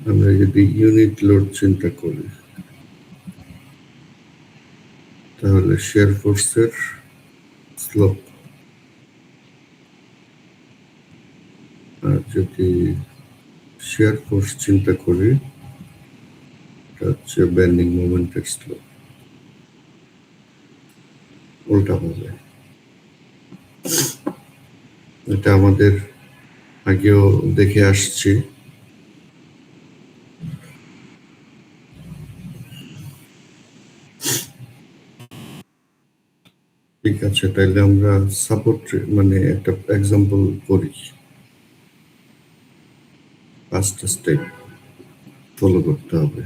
আমরা যদি unit load চিন্তা করি তাহলে শিয়ার ফোর্সের স্লোপ, আর যদি শিয়ার ফোর্স চিন্তা করি এটা হচ্ছে বেন্ডিং মোমেন্টের স্লোপ, উল্টা হবে। এটা আমাদের আগেও দেখে আসছি। ঠিক আছে, তাইলে আমরা সাপোর্ট মানে একটা এক্সাম্পল করি, 5টা স্টেপ ফলো করতে হবে।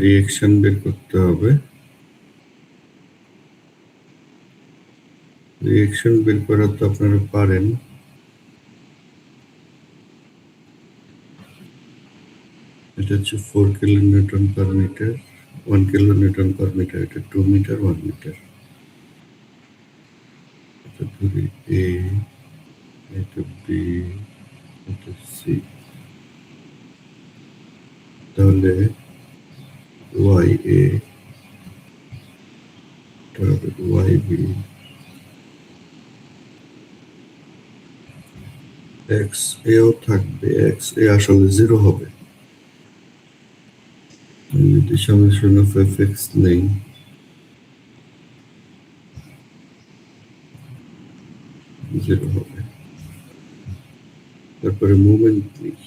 রিয়েকশন বের করতে হবে। রিয়েকশন বের করা তো আপনারা পারেন। এটা হচ্ছে 4 kilonewton per metre, 1 kilonewton per metre, এটা 2 মিটার, 1 মিটার। এটা ধরি এ, এটা বি, এটা সি। তাহলে ওয়াই এ, তাহলে ওয়াই বি, এক্স এও থাকবে, এক্স এ আসলে 0 হবে যদি সামেশন অফ এফ এক্স নেই। জিরো হবে। তারপরে মুভমেন্ট নেই,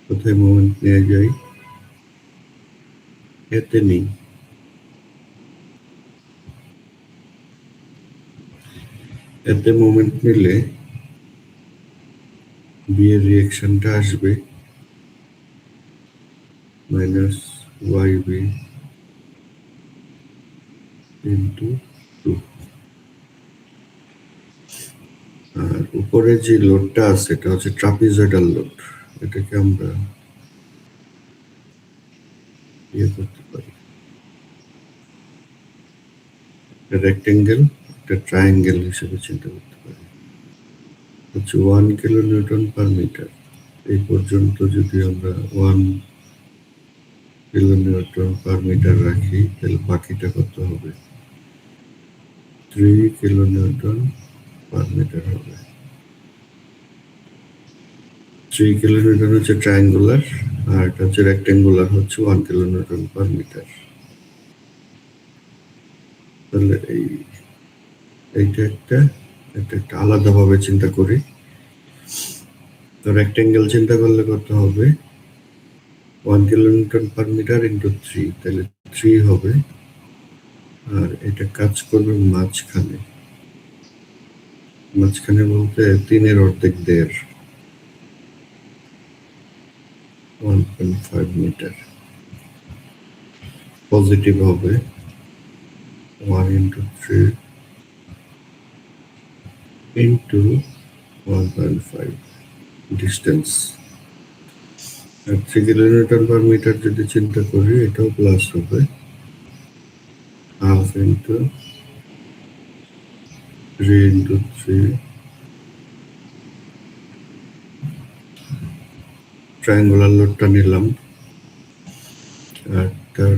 কোথায় মুভমেন্ট নিয়ে যাই, এতে নেই। এতে মুভমেন্ট নিলে বি এর রিয়েকশনটা আসবে মাইনাস ওয়াই বি ইন্টু 2। আর উপরে যে লোডটা আছে এটা হচ্ছে ট্রাপিজয়েডাল লোড, এটাকে আমরা ইয়ে করতে পারি, একটা রেক্টেঙ্গেল, একটা ট্রায়াঙ্গেল হিসেবে চিন্তা করতে পারি। হচ্ছে 1 কিলোনিউটন পার মিটার। এই পর্যন্ত যদি আমরা 1 কিলোনিউটন পার মিটার রাখি তাহলে বাকিটা কত হবে, 3 কিলোনিউটন পার মিটার হবে। 3 কিলোনিউটন হচ্ছে ট্রায়াঙ্গুলার, আর এটা হচ্ছে রেক্টেঙ্গুলার, হচ্ছে 1 কিলোনিউটন পার মিটার। তাহলে এইটা একটা, এটা একটা আলাদাভাবে চিন্তা করি। তো রেক্টেঙ্গেল চিন্তা করলে কত হবে, 1 কিলোনিউটন পার মিটার ইন্টু 3, তাহলে 3 হবে। আর এটা কাজ করবে মাঝখানে, মাঝখানে বলতে 3 এর অর্ধেক 1.5, 1.5 মিটার। পজিটিভ হবে 1 ইন্টু 3 ইন্টু 1.5 ডিস্টেন্স। আর 3 কিলোমিটার পার মিটার যদি চিন্তা করি এটাও প্লাস হবে, হাফ ইন্টু 3 ইন্টু 3, ট্রায়াঙ্গুলার লোডটা নিলাম, আর তার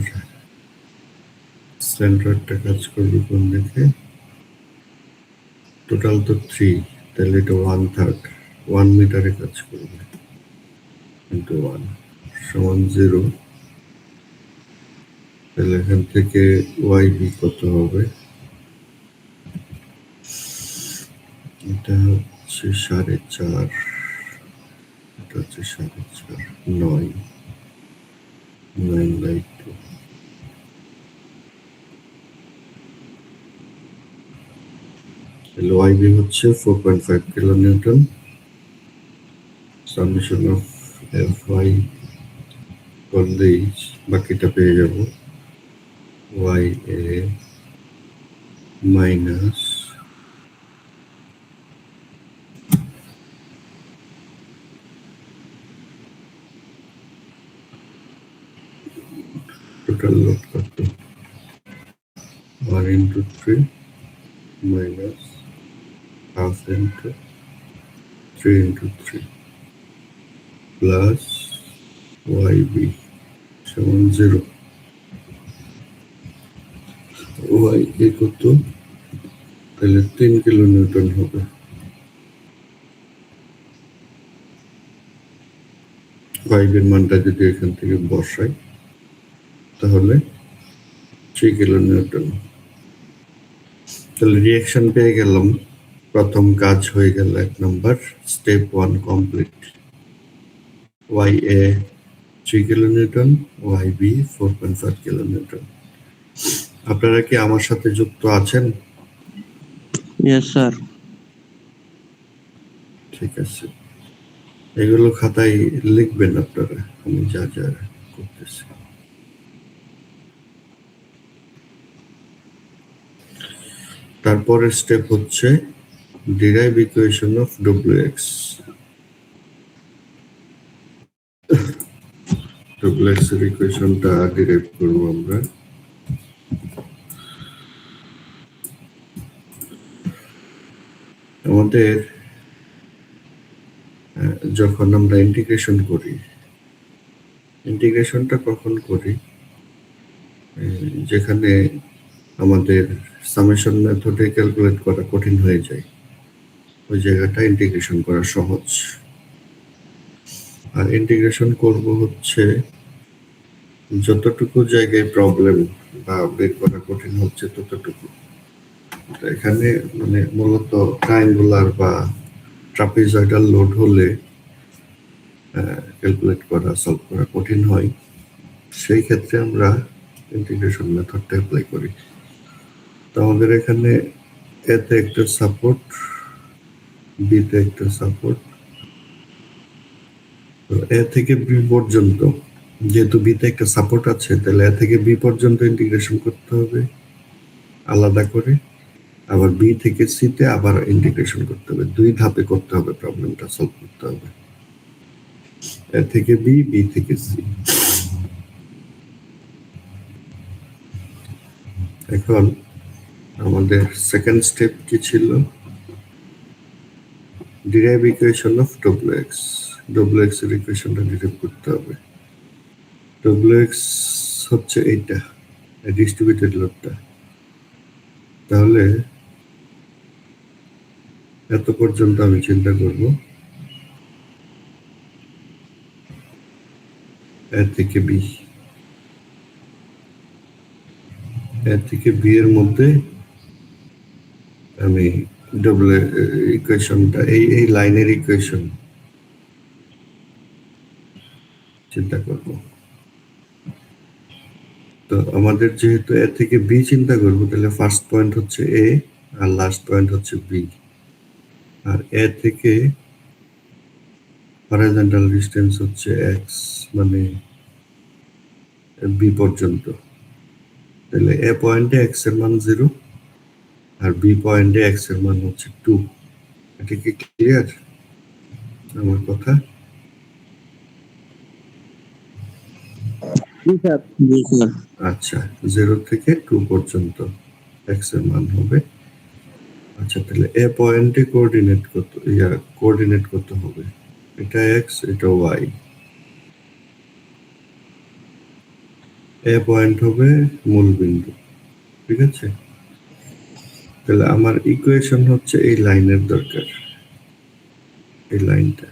সেন্টারটা কাজ করবে কোন দিকে, টোটাল তো 3, তাহলে এটা 1/3, 1 মিটারে কাজ করবে, ইন্টু 1 সমান 0। তাহলে এখান থেকে ওয়াই বি কত হবে, এটা হচ্ছে 4.5, এটা হচ্ছে 4.5, 9/2। YB হচ্ছে 4.5 কিলোনিউটন, সামেশন অফ Fy করলেই বাকিটা পেয়ে যাব YA মাইনাস টোটাল লোড কত 1 into 3 minus half into 3 into 3 plus YB সমান 0। YA কত, তাহলে 3 কিলোনিউটন হবে। YB এর মানটা যদি এখান থেকে বসাই তাহলে 3 কিলোনিউটন। তাহলে রিঅ্যাকশন পেয়ে গেলাম, প্রথম কাজ হয়ে গেল 1 number, step 1 complete. YA 3 kilonewton, YB 4.5 kilonewton. আপনারা কি আমার সাথে যুক্ত আছেন? Yes sir. ঠিক আছে, এগুলো খাতায় লিখবেন আপনারা, আমি যা যা করতেছি। তারপরের স্টেপ হচ্ছে derive equation of WX। WX এর ইকুয়েশনটা ডিরাইভ করব আমরা। আমাদের যখন আমরা ইন্টিগ্রেশন করি, ইন্টিগ্রেশনটা কখন করি, যেখানে আমাদের সামেশন মেথডে ক্যালকুলেট করা কঠিন হয়ে যায়, ওই জায়গাটা ইন্টিগ্রেশন করা সহজ। আর ইন্টিগ্রেশন করব হচ্ছে যতটুকু জায়গায় প্রবলেম বা বের করা কঠিন হচ্ছে ততটুকু। এখানে মানে মূলত ট্রায়াঙ্গুলার বা ট্রাপিজয়েডাল লোড হলে ক্যালকুলেট করা, সলভ করা কঠিন হয়, সেই ক্ষেত্রে আমরা ইন্টিগ্রেশন মেথডটা অ্যাপ্লাই করি। তো আমাদের এখানে এতে একটা সাপোর্ট, বিতে একটা সাপোর্ট, তো এ থেকে বি পর্যন্ত, যেহেতু বিতে একটা সাপোর্ট আছে তাহলে এ থেকে বি পর্যন্ত ইন্টিগ্রেশন করতে হবে আলাদা করে, আবার বি থেকে সিতে আবার ইন্টিগ্রেশন করতে হবে। 2 ধাপে করতে হবে, প্রবলেমটা সলভ করতে হবে, এ থেকে বি, বি থেকে সি। এখন আমাদের সেকেন্ড স্টেপ কি ছিল, derive equation of WX। WX এর ইকুয়েশনটা ডিরাইভ করতে হবে। WX হচ্ছে এইটা, ডিস্ট্রিবিউটেড লোডটা। তাহলে এত পর্যন্ত আমি চিন্তা করব, এ থেকে বি, এ থেকে বি এর মধ্যে আমি ইকুয়েশনটা, এই লাইনের ইকুয়েশন চিন্তা করব। তো আমাদের যেহেতু এ থেকে বি চিন্তা করব, তাহলে ফার্স্ট পয়েন্ট হচ্ছে এ আর লাস্ট পয়েন্ট হচ্ছে বি। আর এ থেকে হরাইজন্টাল ডিসটেন্স হচ্ছে এক্স, মানে বি পর্যন্ত। তাহলে এ পয়েন্টে এক্স এর মান 0 আর বি পয়েন্টে এক্স এর মান হচ্ছে 2। এটা কি ক্লিয়ার আমার কথা? আচ্ছা, 0 থেকে 2 পর্যন্ত এক্স এর মান হবে। আচ্ছা, তাহলে এ পয়েন্টে কোঅর্ডিনেট কত হবে, এটা এক্স, এটা ওয়াই। এ পয়েন্ট হবে মূল বিন্দু, ঠিক আছে? তাহলে আমার ইকুয়েশন হচ্ছে এই লাইনের দরকার, এই লাইনটা।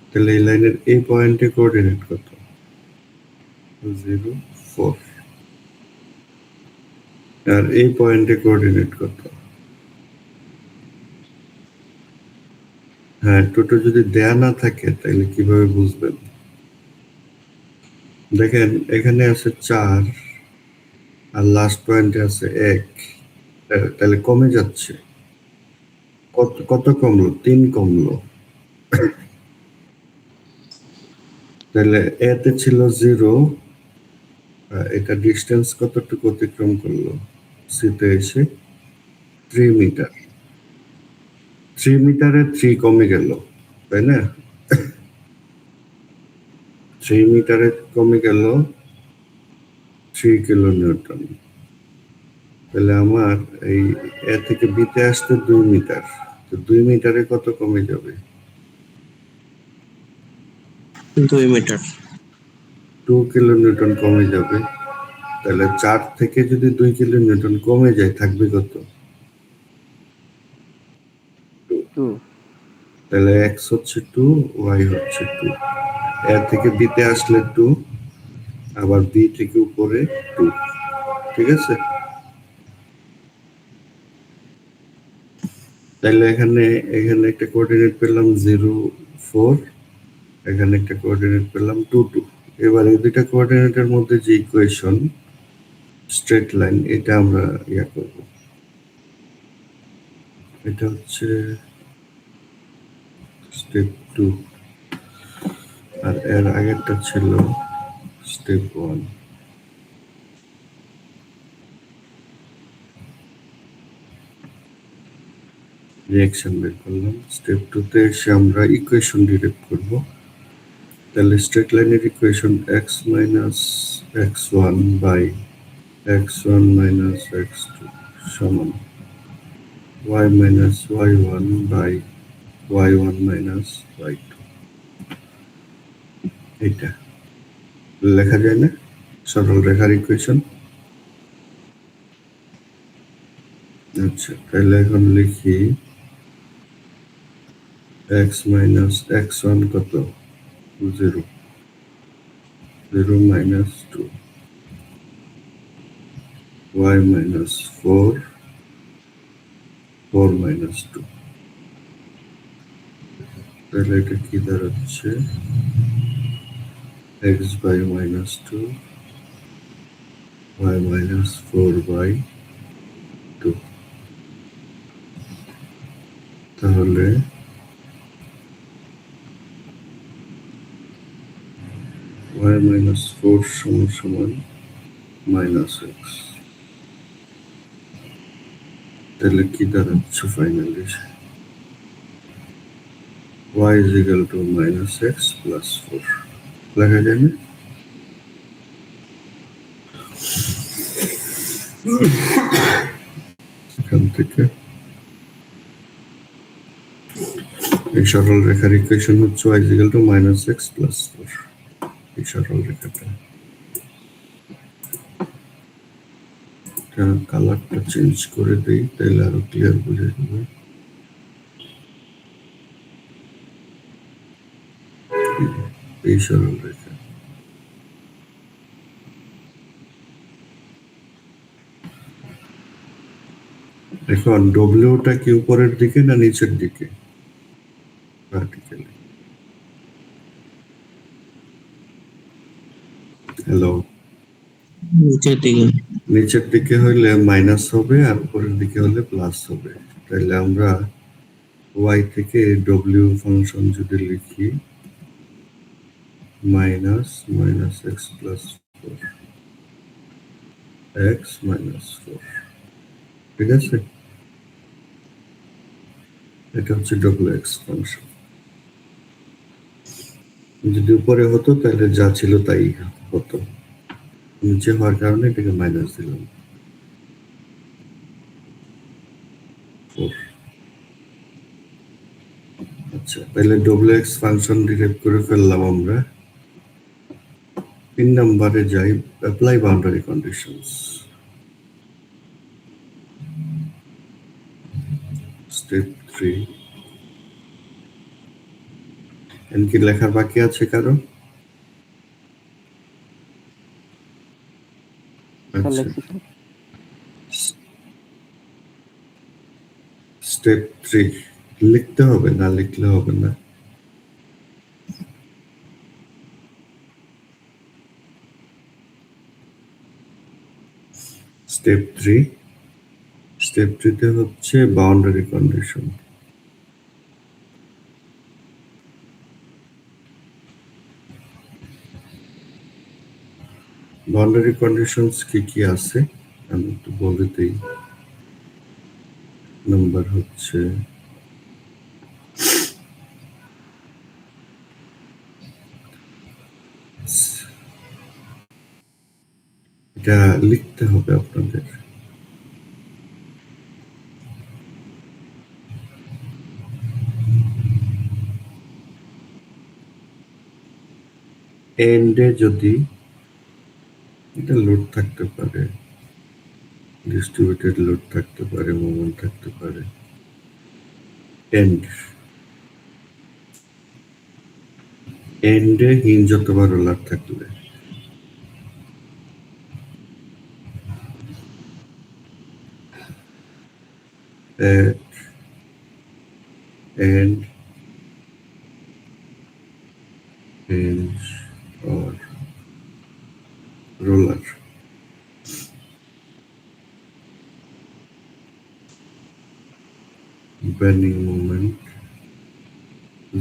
তাহলে এই লাইনের এই পয়েন্টে কোঅর্ডিনেট কত, 0 4। আর এই পয়েন্টে কোঅর্ডিনেট কত, হ্যাঁ, টোটো যদি দেয়া না থাকে তাহলে কিভাবে বুঝবেন? দেখেন এখানে আছে 4, আর লাস্ট পয়েন্টে আছে 1, তাহলে কমে যাচ্ছে। কত কত কমলো? 3 কমলো। তাহলে এতে ছিল 0, এটা ডিস্টেন্স কতটুকু অতিক্রম করলো? সিতে এসে 3 মিটার। 3 মিটারে 3 কমে গেল, তাই না? 3 মিটারে কমে গেল 3 কিলো নিউটন। তাহলে আমার এই এ থেকে বিতে আসতে 2 মিটার, তো 2 মিটারে কত কমে যাবে? 2 মিটার। 2 কিলো নিউটন কমে যাবে। তাহলে 4 থেকে যদি 2 কিলো নিউটন কমে যায়, থাকবে কত? 2 তাহলে এক্স হচ্ছে 2, ওয়াই হচ্ছে 2। এ থেকে বিতে আসলে 2, আবার বি থেকে উপরে 2। ঠিক আছে? তাহলে এখানে এখানে একটা কোঅর্ডিনেট পেলাম 0, 4, এখানে একটা কোঅর্ডিনেট পেলাম 2, 2। এবার এই দুইটা কোঅর্ডিনেটের মধ্যে যে ইকুয়েশন স্ট্রেট লাইন, এটা আমরা ইয়া করব। এটা হচ্ছে স্টেপ 2, আর এর আগেরটা ছিল স্টেপ 1। রিঅ্যাকশন বের করলাম। স্টেপ 2 তে এসে আমরা ইকুয়েশন ডিরাইভ করব। তাহলে স্ট্রেট লাইনের equation x minus x1 by x1 minus x2 সমান y minus y1 by y1 minus y2। এটা লেখা যায় না? সরল রেখার ইকুয়েশন। আচ্ছা, তাহলে এখন লিখি x মাইনাস x1 কত? 0, 0 মাইনাস 2, y মাইনাস 4, 4 মাইনাস 2। তাহলে এটা কি দাঁড়াচ্ছে? x by minus 2, y minus 4 by 2। তাহলে y মাইনাস 4 সমান সমান মাইনাস x। তাহলে কি দাঁড়াচ্ছে finally? y is equal to minus x plus 4 লেখা যায় না? এখান থেকে এই সরল রেখার ইকুয়েশন হচ্ছে y is equal to minus x plus 4। এই সরল রেখাটা কালারটা চেঞ্জ করে দেই, তাহলে আরো ক্লিয়ার বোঝা যাবে। এই সরল রেখা। এখন ডব্লিউটা কি উপরের দিকে না নিচের দিকে? ভার্টিক্যালি। হ্যালো, নিচের দিকে। নিচের দিকে হইলে মাইনাস হবে আর উপরের দিকে হলে প্লাস হবে। তাহলে আমরা y থেকে ডব্লিউ ফাংশন যদি লিখি minus minus x plus 4, x minus 4। ঠিক আছে? এটা হচ্ছে ডব্লিউ এক্স ফাংশন। যদি উপরে হতো তাহলে যা ছিল তাই হতো, নিচে হওয়ার কারণে এটাকে মাইনাস দিলাম 4। আচ্ছা, তাহলে ডব্লিউ এক্স ফাংশন ডিরাইভ করে ফেললাম আমরা। 3 নম্বরে যাই, অ্যাপ্লাই বাউন্ডারি কন্ডিশনস। স্টেপ 3। এমনকি লেখার বাকি আছে কারো? আচ্ছা, স্টেপ 3 লিখতে হবে, না লিখলে হবে না। স্টেপ 3, স্টেপ 3 তে হচ্ছে বাউন্ডারি কন্ডিশন। বাউন্ডারি কন্ডিশনস কি আছে আমি একটু বলে দিই। নাম্বার হচ্ছে এটা লিখতে হবে আপনাদের। এন্ডে যদি এটা লোড থাকতে পারে, ডিস্ট্রিবিউটেড লোড থাকতে পারে, মোমেন্ট থাকতে পারে। এন্ডে হিঞ্জ অথবা রোলার থাকলে end hinge or roller, bending moment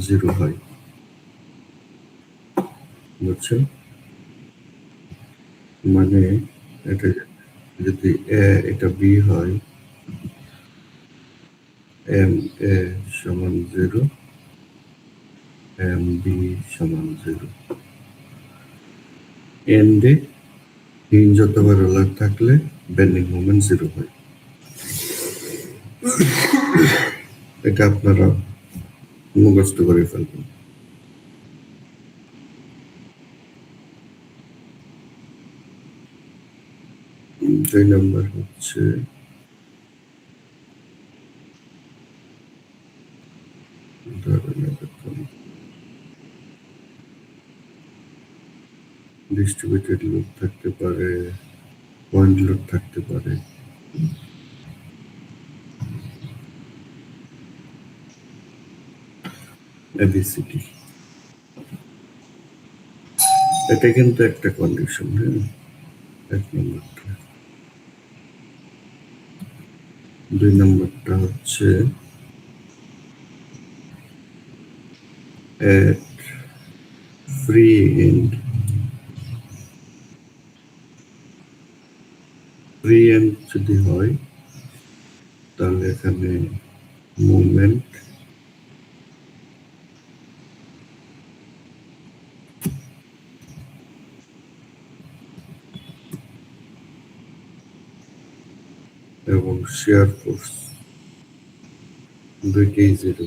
0 হয়। বুঝছেন? মানে এটা যদি এটা বি হয়, এম এ সমান 0, এম বি সমান 0। এন্ডে হিঞ্জ অথবা রোলার থাকলে বেন্ডিং মোমেন্ট 0 হয়। এটা আপনারা মুখস্থ করে ফেলবেন। দুই নাম্বার হচ্ছে ডিস্ট্রিবিউটেড লোড থাকতে পারে, পয়েন্ট লোড থাকতে পারে। এবিসিডি এটা কিন্তু একটা কন্ডিশন। হ্যাঁ, এক নম্বরটা। দুই নম্বরটা হচ্ছে ফ্রি এন্ড। ফ্রি এন্ড যদি হয় তাহলে এখানে মুভমেন্ট এবং শেয়ার ফোর্স দুইটাই 0।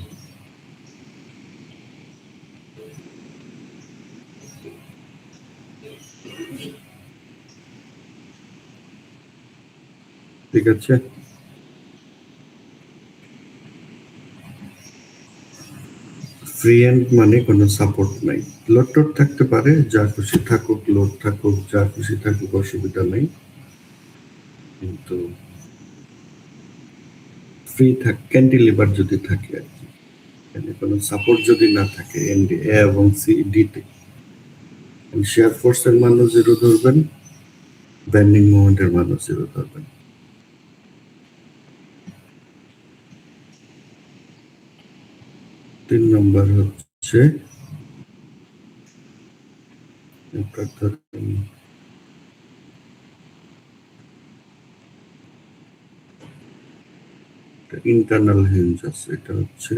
ঠিক আছে? ফ্রি এন্ড মানে কোনো সাপোর্ট নাই, লোড টোড থাকতে পারে, যা খুশি থাকুক, লোড থাকুক, যা খুশি থাকুক, অসুবিধা নেই, কিন্তু ফ্রি ক্যান্টিলিভার যদি থাকে আর কি, মানে কোনো সাপোর্ট যদি না থাকে এন্ডে এ এবং সি ডি তে, শেয়ার ফোর্সের মানও 0 ধরবেন, বেন্ডিং মোমেন্টের মানও 0 ধরবেন। তিন নম্বর হচ্ছে ইন্টারনাল হিঞ্জ আছে, এটা হচ্ছে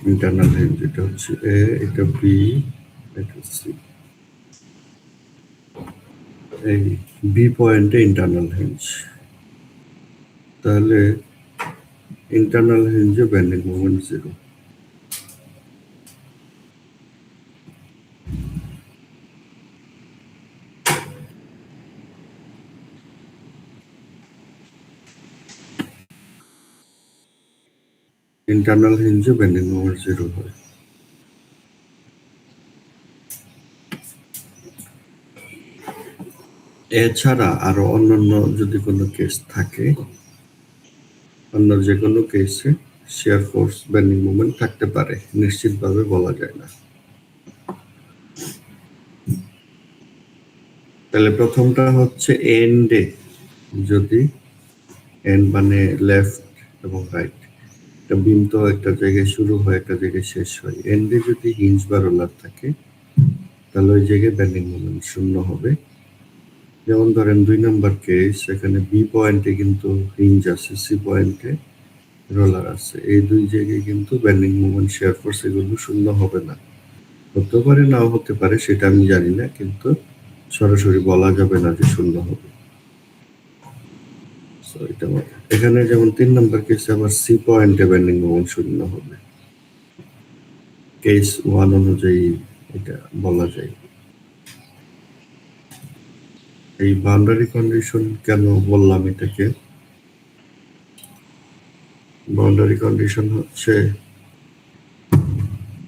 ইন্টারনাল হিঞ্জ, এটা হচ্ছে এ, এটা বি, এটা সি। এই বি পয়েন্টে ইন্টারনাল হিঞ্জ, তাহলে ইন্টারনাল হিঞ্জে বেন্ডিং মোমেন্ট 0। ইন্টারনাল হিঞ্জে বেন্ডিং মোমেন্ট 0 হয়। এছাড়া আরো অন্যান্য যদি কোনো কেস থাকে, অন্য যে কোনো কেসে শেয়ার ফোর্স বেন্ডিং মোমেন্ট থাকতে পারে, নিশ্চিতভাবে বলা যায় না। তাহলে প্রথমটা হচ্ছে এন্ডে, যদি এন্ড মানে লেফট এবং রাইট, একটা বিম তো একটা জায়গায় শুরু হয় একটা জায়গায় শেষ হয়, এন্ডে যদি হিঞ্জ বা রোলার থাকে তাহলে ওই জায়গায় বেন্ডিং মোমেন্ট শূন্য হবে। যেমন ধরেন 2 নম্বর কেস, এখানে বি পয়েন্টে কিন্তু হিঞ্জ আছে, সি পয়েন্টে রোলার আছে, এই দুই জায়গায় কিন্তু বেন্ডিং মোমেন্ট, শেয়ার ফোর্স এগুলো শূন্য হবে না। হতে পারে নাও হতে পারে, সেটা আমি জানি না, কিন্তু সরাসরি বলা যাবে না যে শূন্য হবে। So, এখানে যেমন 3 নম্বর কেসে আবার সি পয়েন্টে বেন্ডিং মোমেন্ট শূন্য হবে, কেস 1 অনুযায়ী এটা বলা যায়। এই বাউন্ডারি কন্ডিশন কেন বললাম এটাকে? বাউন্ডারি কন্ডিশন হচ্ছে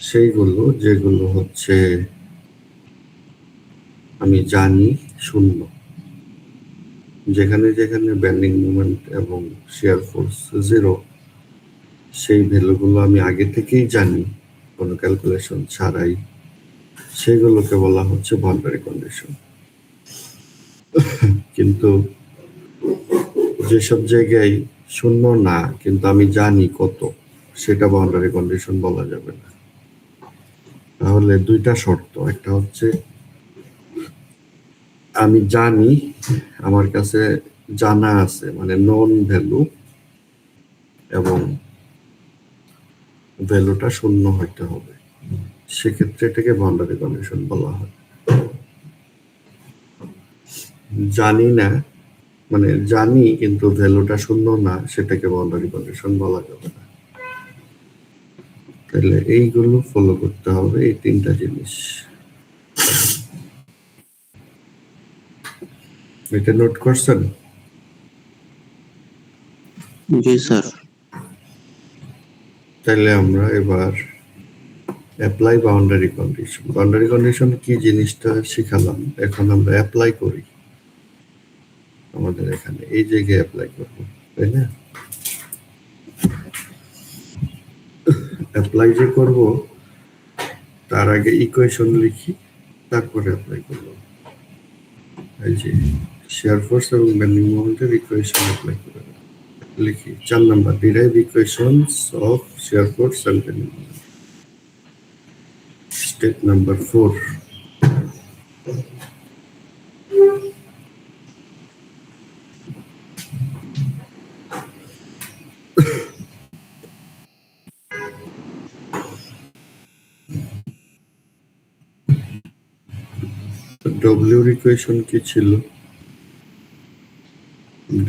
সেইগুলো যেগুলো হচ্ছে আমি জানি শূন্য, যেখানে যেখানে বেন্ডিং মোমেন্ট এবং শিয়ার ফোর্স জিরো, সেই ভ্যালুগুলো আমি আগে থেকেই জানি কোনো ক্যালকুলেশন ছাড়াই, সেগুলোকে বলা হচ্ছে বাউন্ডারি কন্ডিশন। কিন্তু যেসব জায়গায় শূন্য না কিন্তু আমি জানি কত, সেটা বাউন্ডারি কন্ডিশন বলা যাবে না। তাহলে দুইটা শর্ত, একটা হচ্ছে আমি জানি, আমার কাছে জানা আছে মানে নন ভ্যালু, এবং ভ্যালুটা শূন্য হইতে হবে, সেক্ষেত্রে এটাকে বাউন্ডারি কন্ডিশন বলা হয়। জানি না মানে জানি কিন্তু ভ্যালুটা শূন্য না, সেটাকে বাউন্ডারি কন্ডিশন বলা যাবে না। তাহলে এইগুলো ফলো করতে হবে, এই তিনটা জিনিস। এটা নোট করছেন? জি স্যার। তাহলে আমরা এবার apply boundary condition. Boundary condition কি জিনিসটা শিখালাম, এখন আমরা অ্যাপ্লাই করি আমাদের এখানে, এই জায়গায় অ্যাপ্লাই করব, তাই না? অ্যাপ্লাই যে করব তার আগে ইকুয়েশন লিখি, তারপরে অ্যাপ্লাই করব। এই যে শেয়ার ফোর্স এবং বেন্ডিং মোমেন্টের ইকুয়েশন অ্যাপ্লাই করে লিখি। 4 number, derive equations of shear force and bending moment. Step number 4, ডব্লিউর ইকুয়েশন কি ছিল?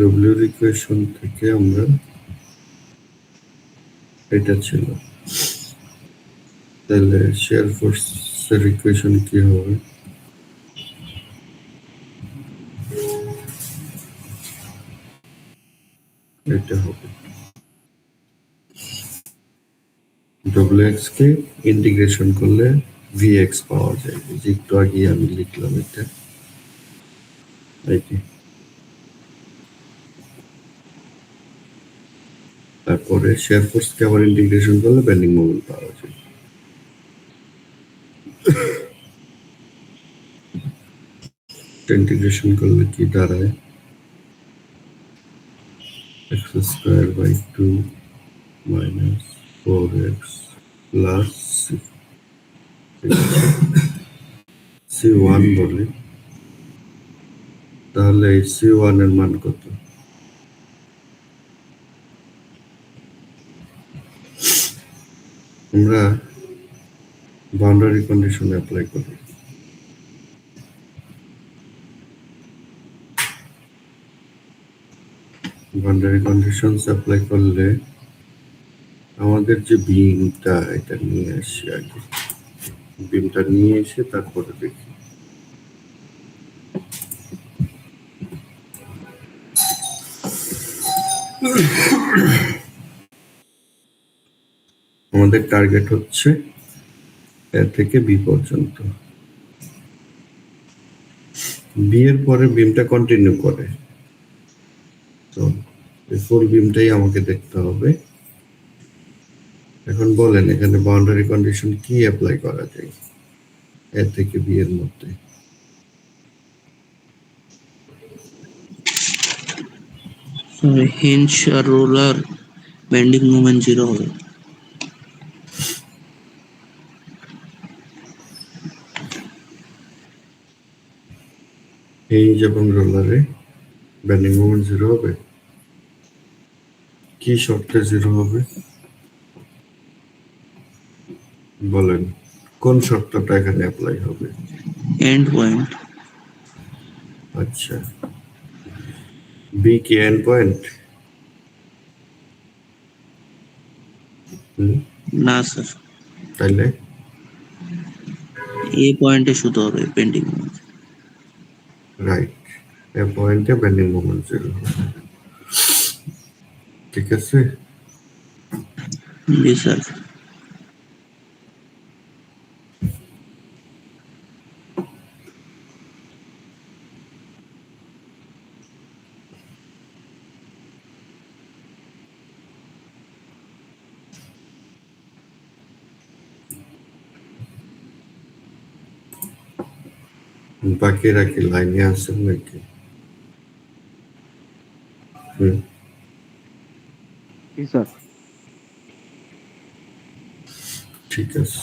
ডব্লিউর ইকুয়েশন থেকে আমরা এটা ছিল, তাহলে শেয়ার ফোর্সের ইকুয়েশন কি হবে? এটা হবে ডব্লিউএক্স কে ইন্টিগ্রেশন করলে ভিএক্স পাওয়া যায়, যে একটু আগে আমি লিখলাম এটা। তারপরে শেয়ার ফোর্স কে আবার ইন্টিগ্রেশন করলে বেন্ডিং মোমেন্ট পাওয়া যায়। ইন্টিগ্রেশন করলে কি দাঁড়ায়? x square by 2 minus 4x plus c1 বলে। তাহলে এই c1 এর মান কত? আমরা বাউন্ডারি কন্ডিশন অ্যাপ্লাই করি। বাউন্ডারি কন্ডিশনস অ্যাপ্লাই করলে আমাদের যে বিমটা, এটা নিয়ে আসি আগে, বিমটা নিয়ে এসে তারপরে দেখি। আমাদের টার্গেট হচ্ছে এ থেকে বি পর্যন্ত, বি এর পরে বিমটা কন্টিনিউ করে, তো ফুল বিমটাই আমাকে দেখতে হবে। এখন বলেন এখানে বাউন্ডারি কন্ডিশন কি অ্যাপ্লাই করা যায় এ থেকে বি এর মধ্যে? হিঞ্জ আর রোলার বেন্ডিং মোমেন্ট 0 হবে। হিঞ্জ এবং রোলারে বেন্ডিং মোমেন্ট 0 হবে। কি শর্তে 0 হবে বলেন, কোন শর্তটা এখানে অ্যাপ্লাই হবে? End point. আচ্ছা, বি কি এন্ড পয়েন্ট? না স্যার, তাইলে এ পয়েন্টে শুধু হবে বেন্ডিং মোমেন্ট। রাইট, এ পয়েন্টে বেন্ডিং মোমেন্ট 0 হবে। ঠিক আছে। জি স্যার। বাকিরা কি লাইনে আছেন নাকি? জি স্যার। ঠিক আছে।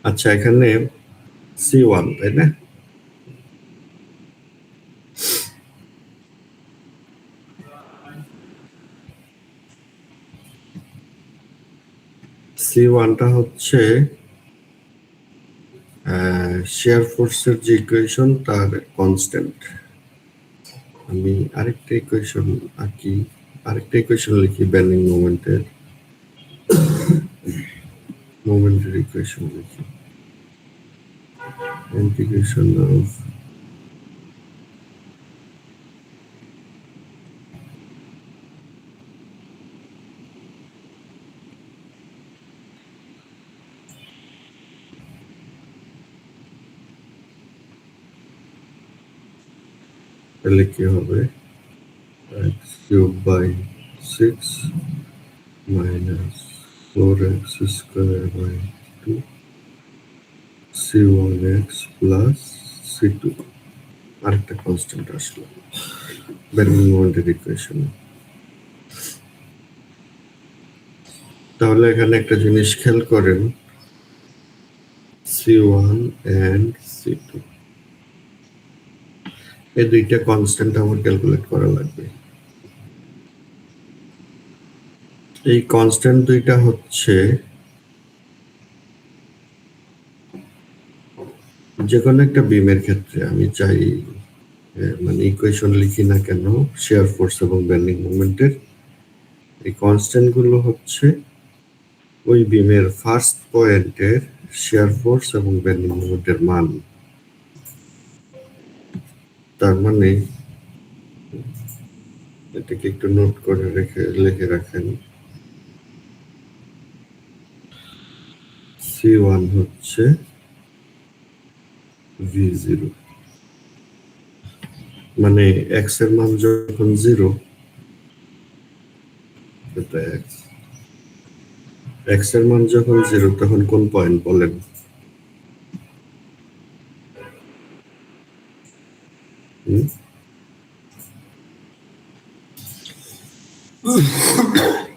আচ্ছা, এখানে C1 তাই না? C1টা হচ্ছে শেয়ার ফোর্সের যে ইকুয়েশন তার কনস্ট্যান্ট। আমি আরেকটা ইকুয়েশন আঁকি, আরেকটা ইকুয়েশন লিখি বেন্ডিং মোমেন্টের ইকুয়েশন লিখি। ইন্টিগ্রেশন অফ তাহলে কি হবে? x cube by 6 minus 4x square by 2 c1x plus c2 আরেকটা কনস্ট্যান্ট আসলো বেন্ডিং মোমেন্টের ইকুয়েশন। তাহলে এখানে একটা জিনিস খেয়াল করেন, c1 and c2 এই দুইটা কনস্ট্যান্ট আমার ক্যালকুলেট করা লাগবে। এই কনস্ট্যান্ট দুইটা হচ্ছে যে কোনো একটা বিমের ক্ষেত্রে আমি চাই মানে ইকুয়েশন লিখি না কেন শেয়ার ফোর্স এবং বেন্ডিং মোমেন্টের, এই কনস্ট্যান্ট গুলো হচ্ছে ওই বিমের ফার্স্ট পয়েন্টের শেয়ার ফোর্স এবং বেন্ডিং মোমেন্টের মান। তার মানে এটাকে একটু নোট করে লিখে রাখেন, C1 হচ্ছে V0, মানে x এর মান যখন 0, এটা x এর মান যখন 0 তখন কোন পয়েন্ট বলেন?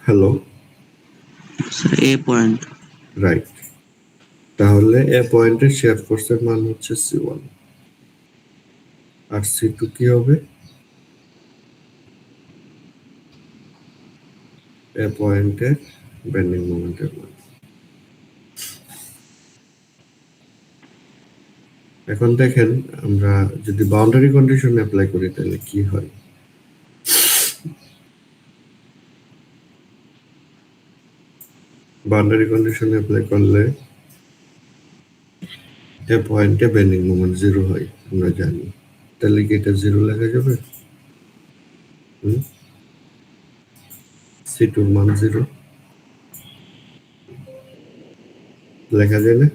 হ্যালো স্যার এ পয়েন্ট। রাইট, তাহলে এ পয়েন্টের শেয়ার ফোর্সের মান হচ্ছে C1 আর C2 কি হবে? এ পয়েন্টের বেন্ডিং মোমেন্টের মান। এখন দেখেন আমরা যদি বাউন্ডারি কন্ডিশন অ্যাপ্লাই করি তাহলে কি হয়। বাউন্ডারি কন্ডিশন অ্যাপ্লাই করলে এ পয়েন্টে বেন্ডিং মোমেন্ট 0 হয় আমরা জানি, তাহলে কি এটা 0 লেখা যাবে? C2 এর মান 0 লেখা যায় না?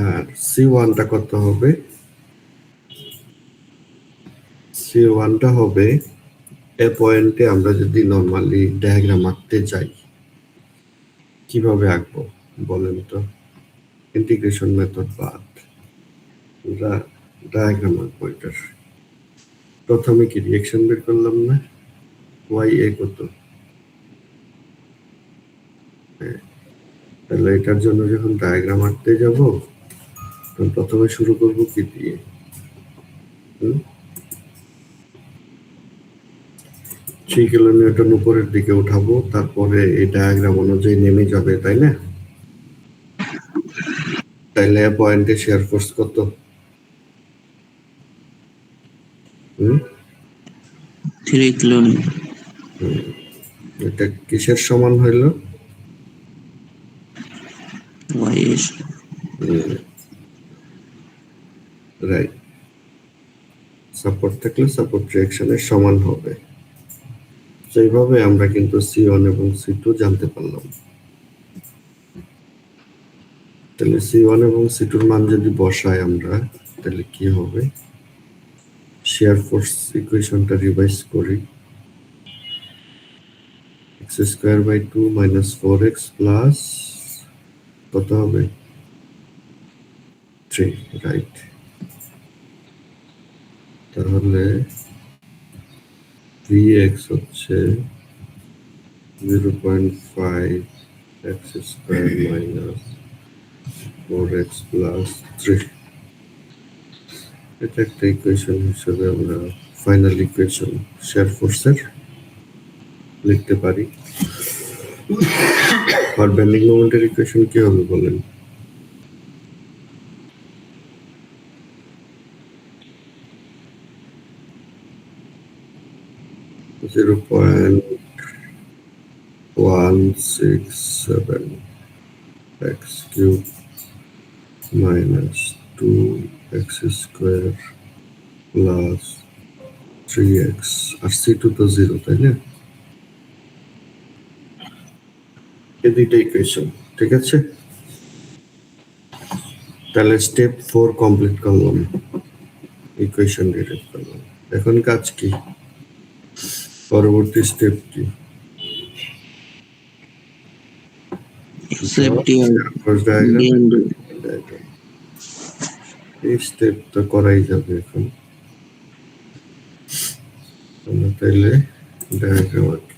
আর C1টা কত হবে? C1টা হবে এ পয়েন্টে আমরা যদি নরমালি ডায়াগ্রাম আঁকতে যাই কিভাবে আঁকবো বলেন তো? ইন্টিগ্রেশন মেথড বাদ, ডায়াগ্রাম আঁকবো এটার। প্রথমে কি রিয়েকশন বের করলাম না? ওয়াই এ কত, তাহলে এটার জন্য যখন ডায়াগ্রাম আঁকতে যাব তখন প্রথমে শুরু করব কি দিয়ে? 3 কিলোনিউটন উপরের দিকে উঠাবো, তারপরে এই ডায়াগ্রাম অনুযায়ী নেমে যাবে, তাই না? তাইলে পয়েন্টে শেয়ার ফোর্স কত? হুম 3 kilonewton. এটা কিসের সমান হইল? YS. রাইট, সাপোর্ট থাকলে সাপোর্ট রিঅ্যাকশনের সমান হবে। সেইভাবে আমরা কিন্তু C1 এবং C2 জানতে পারলাম। তাহলে C1 এবং C2 এর মান যদি বসাই আমরা, তাহলে কি হবে? শেয়ার ফোর্স ইকুয়েশনটা রিভাইজ করি। x²/2 - 4x প্লাস কত হবে? 3, রাইট। তাহলে Vx হচ্ছে 0.5 x² - 4x প্লাস 3। এটা একটা ইকুয়েশন হিসেবে আমরা ফাইনাল ইকুয়েশন শেয়ার ফোর্সের লিখতে পারি। আর বেন্ডিং মোমেন্টের ইকুয়েশন কি হবে বলেন? Zero point 167 x³ minus 2x² plus 3x, আর C2 তো 0, তাই না? এই দুইটা ইকুয়েশন, ঠিক আছে? তাহলে স্টেপ 4 কমপ্লিট করলাম, ইকুয়েশন ডিরাইভ করলাম। এখন কাজ কি? পরবর্তী স্টেপ কি? Accept your first diagram, DND. এই স্টেপ তো করাই যাবে এখন। আমরা তাইলে ডায়াগ্রাম আঁকি।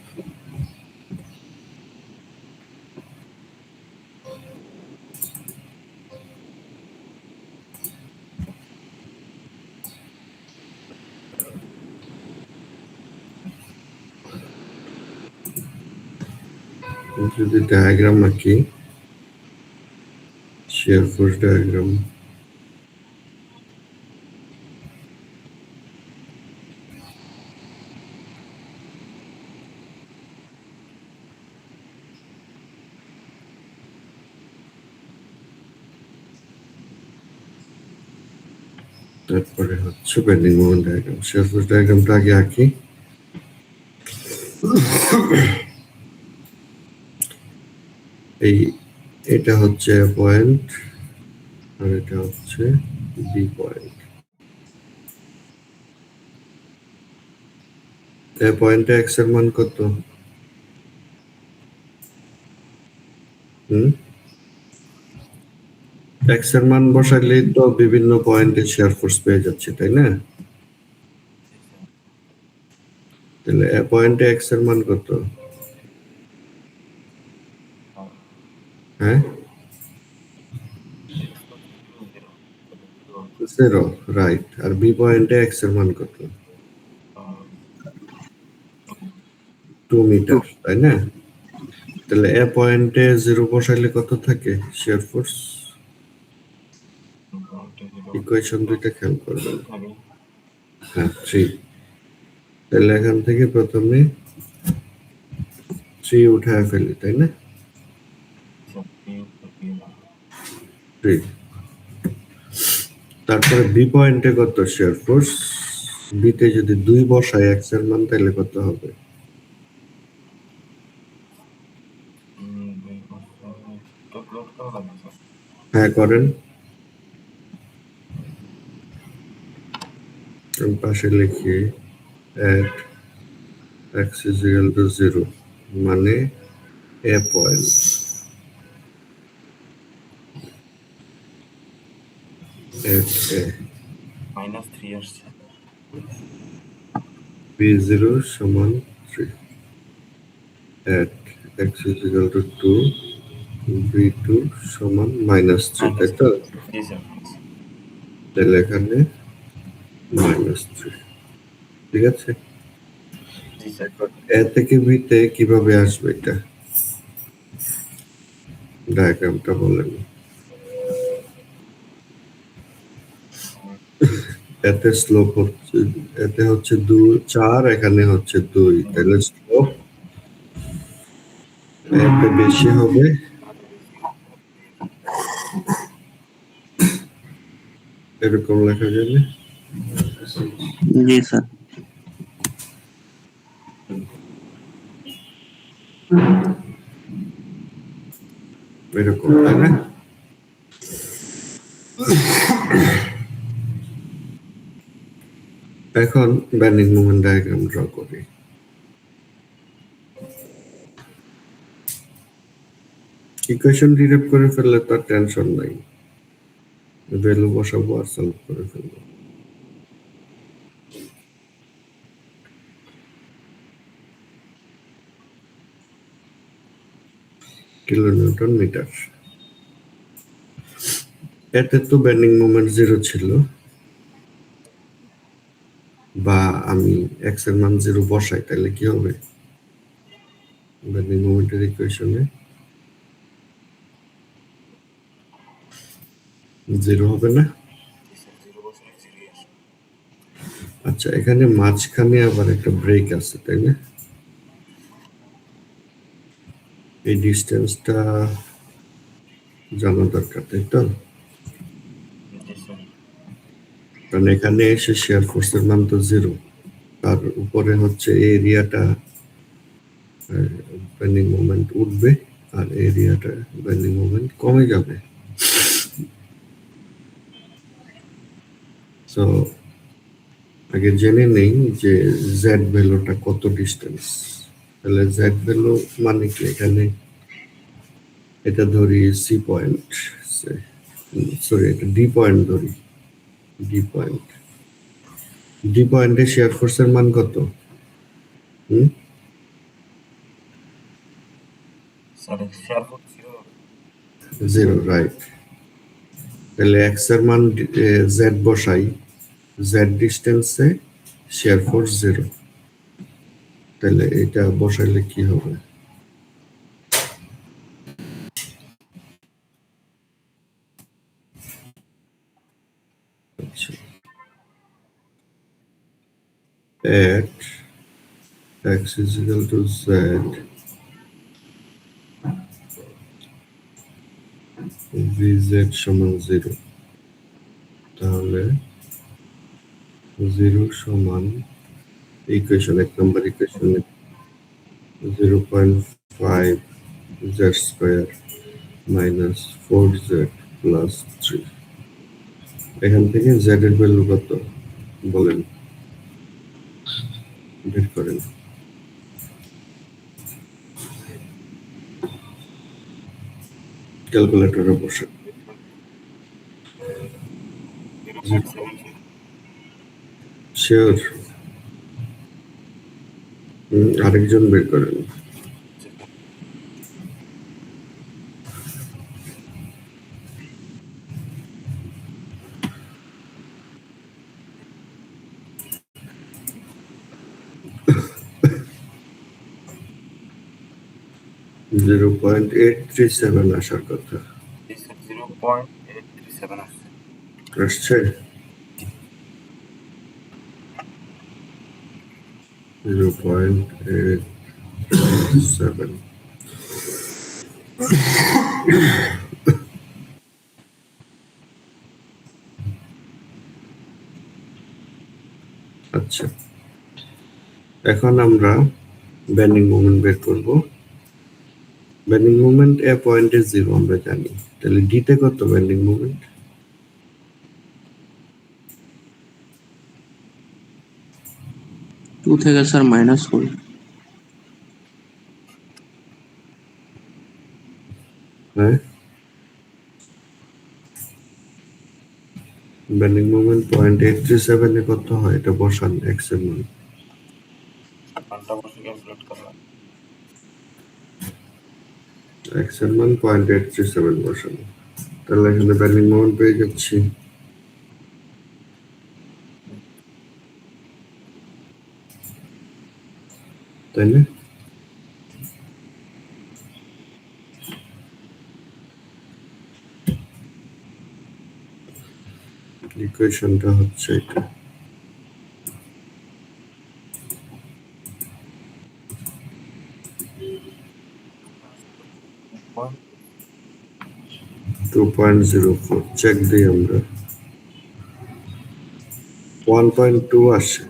যদি ডায়াগ্রাম আঁকি, শেয়ার ফোর্স ডায়াগ্রাম, তারপরে হচ্ছে bending moment diagram. Shear force ডায়াগ্রামটা আগে আঁকি। এটা হচ্ছে এ পয়েন্ট আর এটা হচ্ছে বি পয়েন্ট। এ পয়েন্টে এক্স এর মান কত? এক্স এর মান বসাইলেই তো বিভিন্ন পয়েন্টে শেয়ার ফোর্স পেয়ে যাচ্ছে, তাই না? তাহলে এ পয়েন্টে এক্স এর মান কত? হ্যাঁ, 0, রাইট। আর বি পয়েন্টে এক্স এর মান কত? 2 মিটার, তাই না? তাহলে এ পয়েন্টে 0 বসাইলে কত থাকে শেয়ার ফোর্স? ইকুয়েশন দুইটা খেয়াল করবেন। হ্যাঁ, 3। তাহলে এখান থেকে প্রথমে 3 উঠায় ফেলি, তাই না? 3। তারপরে বি পয়েন্টে কত শেয়ার ফোর্স? বিতে যদি 2 বসাই এক্স এর মান, তাহলে কত হবে? হ্যাঁ, করেন। পাশে লিখি at x is equal to 0, মানে এ পয়েন্ট at a -3 আসছে। b0 সমান 3 at x is equal to 2 b2 সমান -3 তাই তো? জি স্যার। তাহলে এখানে -3 ঠিক আছে। জি স্যার। এ থেকে বিতে কিভাবে আসবে এটা ডায়াগ্রামটা বলেন। এতে স্লোপ হচ্ছে এতে হচ্ছে 4 এখানে হচ্ছে 2 তাহলে স্লোপ এতে বেশি হবে এরকম লেখা যাবে। जी सर। এরকম তাই না? এখন বেন্ডিং মোমেন্ট ডায়াগ্রাম ড্র করি। ইকুয়েশন ডিরাইভ করে ফেললে তার টেনশন নাই, ভ্যালু বসাবো আর সলভ করে ফেলবো। Kilonewton metre. এতে তো বেন্ডিং মোমেন্ট 0 ছিল, বা আমি এক্স এর মান 0 বসাই তাহলে কি হবে? বেন্ডিং মোমেন্টের ইকুয়েশনে 0 হবে না? আচ্ছা, এখানে মাঝখানে আবার একটা ব্রেক আছে তাই না? এই ডিসটেন্সটা জানা দরকার তাই তো? কারণ এখানে এসে শেয়ার ফোর্সের মান তো 0, তার উপরে হচ্ছে এরিয়াটা বেন্ডিং মোমেন্ট উঠবে আর এরিয়াটা বেন্ডিং মোমেন্ট কমে যাবে। সো আগে জেনে নেই যে জেড ভ্যালুটা কত ডিস্টেন্স। তাহলে জেড ভ্যালু মানে কি, এখানে এটা ধরি সি পয়েন্ট, সরি এটা ডি পয়েন্ট ধরি, ডি পয়েন্ট। ডি পয়েন্টে শেয়ার ফোর্সের মান কত? Zero, right. তাহলে এক্স এর মান জেড বসাই, জেড ডিস্টেন্সে শেয়ার ফোর্স 0, তাহলে এটা বসাইলে কি হবে? আচ্ছা, at x is equal to z vz সমান 0, তাহলে 0 সমান ইকুয়েশন 1 নম্বর ইকুয়েশনে 0.5 z square minus 4z plus 3। এখান থেকে z এর ভ্যালু কত বলেন, বের করেন। ক্যালকুলেটরে বসে শিওর, আরেকজন বের করেন। জিরো পয়েন্ট 837 আসার কথা। 0.837 আসছে 0.837। আচ্ছা, এখন আমরা বেন্ডিং মোমেন্ট বের করব। বেন্ডিং মোমেন্ট এ পয়েন্টে 0 আমরা জানি, তাহলে ডি তে কত বেন্ডিং মোমেন্ট? टू थे सर -4। হ্যাঁ, বেন্ডিং মোমেন্ট 0.837 এ কত হয় এটা বসান এক্স এর মান। মানটা বসে ক্যালকুলেট করলাম। এক্স এর মান 0.837 বসান, তাহলে এখানে বেন্ডিং মোমেন্ট পেয়ে যাচ্ছি। তাই না? ইকুয়েশনটা হচ্ছে এটা। Point 2.04 চেক দিই আমরা। 1.2 আসে।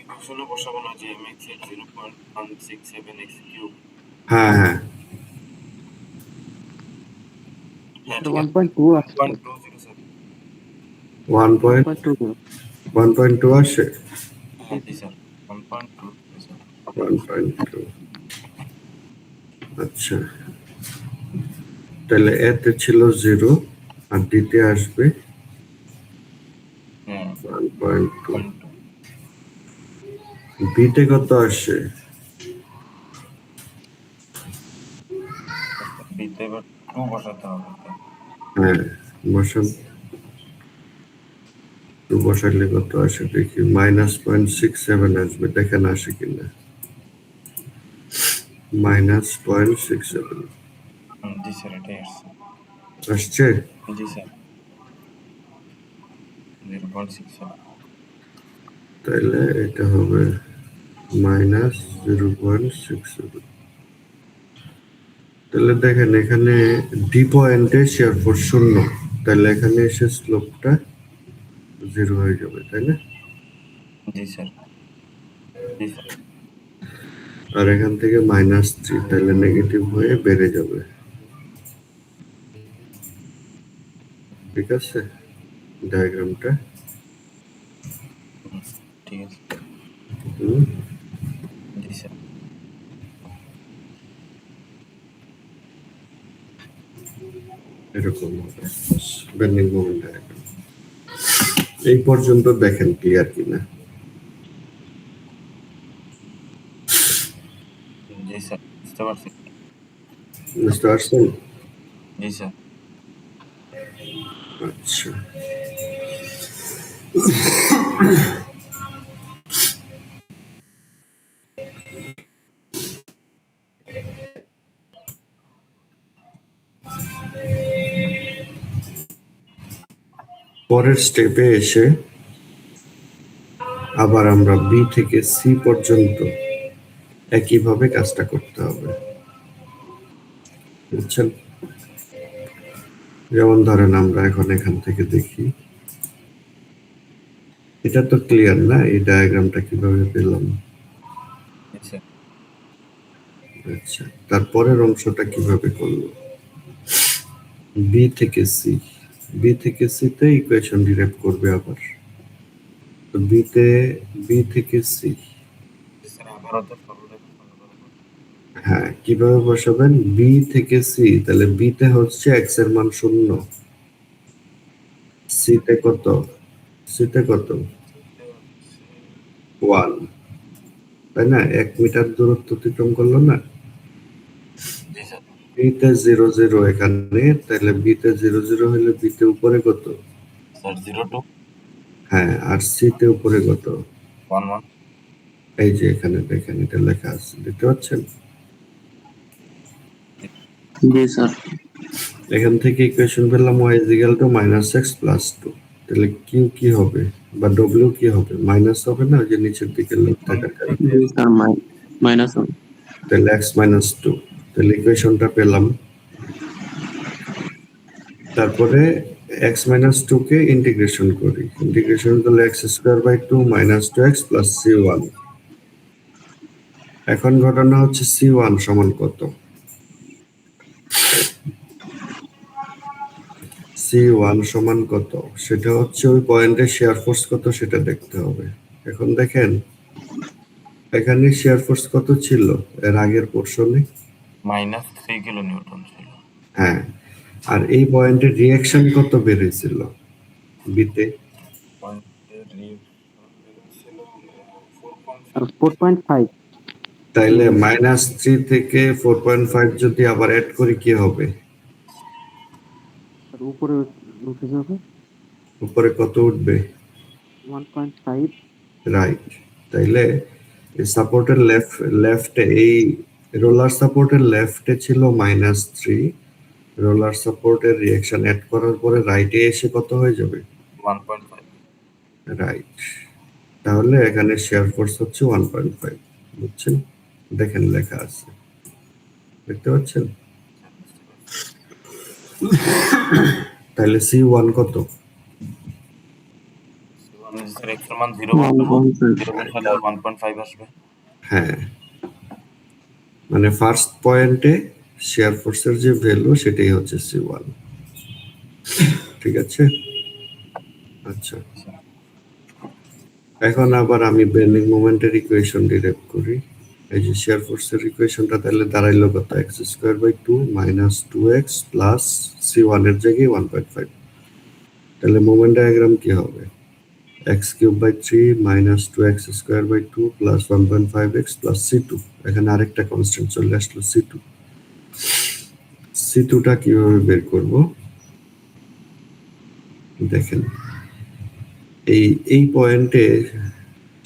ইকুয়েশনে বসাবো না যে mx এর 0.167 x কিউব। হ্যাঁ হ্যাঁ, হ্যাঁ এটা ঠিক আছে। 1.2 আসছে। 1.207 1.2 1.2 আসে। হ্যাঁ জি স্যার 1.207 1.2, আচ্ছা। তাহলে এতে ছিল 0 আর দিতে আসবে হ্যাঁ 1.2। 1.2 বিতে কত আসে? বিতে এবার 2 বসাতে হবে। হ্যাঁ, বসান। 2 বসাইলে কত আসে দেখি, -0.67 আসবে, দেখেন আসে কিনা। -0.67 জি স্যার এটাই আসছে। আসছে। জি স্যার 0.67 তাহলে এটা হবে -0.67। তাহলে দেখেন এখানে ডি পয়েন্টে শেয়ার ফোর্স 0, তাহলে এখানে এসে স্লোপটা 0 হয়ে যাবে, তাই না? জি স্যার জি স্যার আর এখান থেকে -3, তাহলে নেগেটিভ হয়ে বেড়ে যাবে। ঠিক আছে ডায়াগ্রামটা? ঠিক আছে হুম, জি স্যার এরকম হবে বেন্ডিং মোমেন্ট ডায়াগ্রাম। এই পর্যন্ত দেখেন ক্লিয়ার কিনা। জি স্যার বুঝতে পারছি। বুঝতে পারছেন? জি স্যার আচ্ছা, পরের স্টেপে এসে আবার আমরা বি থেকে সি পর্যন্ত একইভাবে কাজটা করতে হবে, বুঝছেন? যেমন ধরেন আমরা এখন এখান থেকে দেখি, এটা তো ক্লিয়ার না এই ডায়াগ্রামটা কিভাবে পেলাম। জি স্যার আচ্ছা, তারপরের অংশটা কিভাবে করলো? বি থেকে সি, বি থেকে সি তে ইকুয়েশন ডিরাইভ করবে আবার। তো বি থেকে সি, জি স্যার আবারও তো সরলরেখা ফলো করে করতে হ্যাঁ কিভাবে বসাবেন? বি থেকে সি, তাহলে বি তে হচ্ছে এক্স এর মান 0, সি তে কত? সি তে কত? হচ্ছে 1, তাই না? 1 মিটার দূরত্ব অতিক্রম করলো না। জি স্যার বি তে 0 0 এখানে, তাহলে বি তে 0 0 হলে বি তে উপরে কত? স্যার 0 হ্যাঁ, আর সি তে উপরে কত? 2 1 1 এই যে এখানে দেখেন এটা লেখা আছে, দেখতে পাচ্ছেন? জি স্যার। এখান থেকে ইকুয়েশন পেলাম y is equal to -x + 2, তাহলে কিউ কি হবে বা ডব্লিউ কি হবে? মাইনাস হবে না, ওই যে নিচের দিকে লোড থাকার কারণে। জি স্যার -1। তাহলে x - 2, তাহলে ইকুয়েশনটা পেলাম। তারপরে x - 2 কে ইন্টিগ্রেশন করি, ইন্টিগ্রেশন করলে x²/2 - 2x + c1। এখন ঘটনা হচ্ছে c1 সমান কত? c1 সমান কত সেটা হচ্ছে ওই পয়েন্টে শেয়ার ফোর্স কত সেটা দেখতে হবে। এখন দেখেন এখানে শেয়ার ফোর্স কত ছিল এর আগের পোর্শনে? -3 কিলো নিউটন ছিল। হ্যাঁ, আর এই পয়েন্টের রিঅ্যাকশন কত বেড়েছিল বিতে? পয়েন্টের রিয়েকশন ছিল 4.5। আর 4.5 তাইলে -3 থেকে 4.5 যদি আবার অ্যাড করি কি হবে? আর উপরে উঠে যাবে উপরে কত উঠবে? 1.5। রাইট। তাইলে এই সাপোর্টের লেফটে এই রোলার সাপোর্টের লেফটে ছিল -3, রোলার সাপোর্টের রিঅ্যাকশন অ্যাড করার পরে রাইটে এসে কত হয়ে যাবে? 1.5। রাইট। তাহলে এখানে শেয়ার ফোর্স হচ্ছে 1.5, বুঝছেন? দেখেন লেখা আছে, দেখতে পাচ্ছেন? তাহলে C1 কত? স্যার x এর মান 0 বসাবো, 0 বসালে 1.5 আসবে। হ্যাঁ, মানে ফার্স্ট পয়েন্টে শেয়ার ফোর্সের যে ভ্যালু সেটাই হচ্ছে C1, ঠিক আছে? আচ্ছা, এখন আবার আমি বেন্ডিং মোমেন্টের ইকুয়েশন ডিরাইভ করি। এই যে শেয়ার ফোর্সের ইকুয়েশনটা তাহলে দাঁড়াইলো কত? x² - 2x প্লাস C1 এর জায়গায় 1.5। তাহলে মোমেন্ট ডায়াগ্রাম কি হবে? x³ - 2x² 2 plus 1.5x plus C2। এখানে আরেকটা কনস্ট্যান্ট চলে আসলো C2। C2টা কিভাবে বের করব? দেখেন, এই পয়েন্টে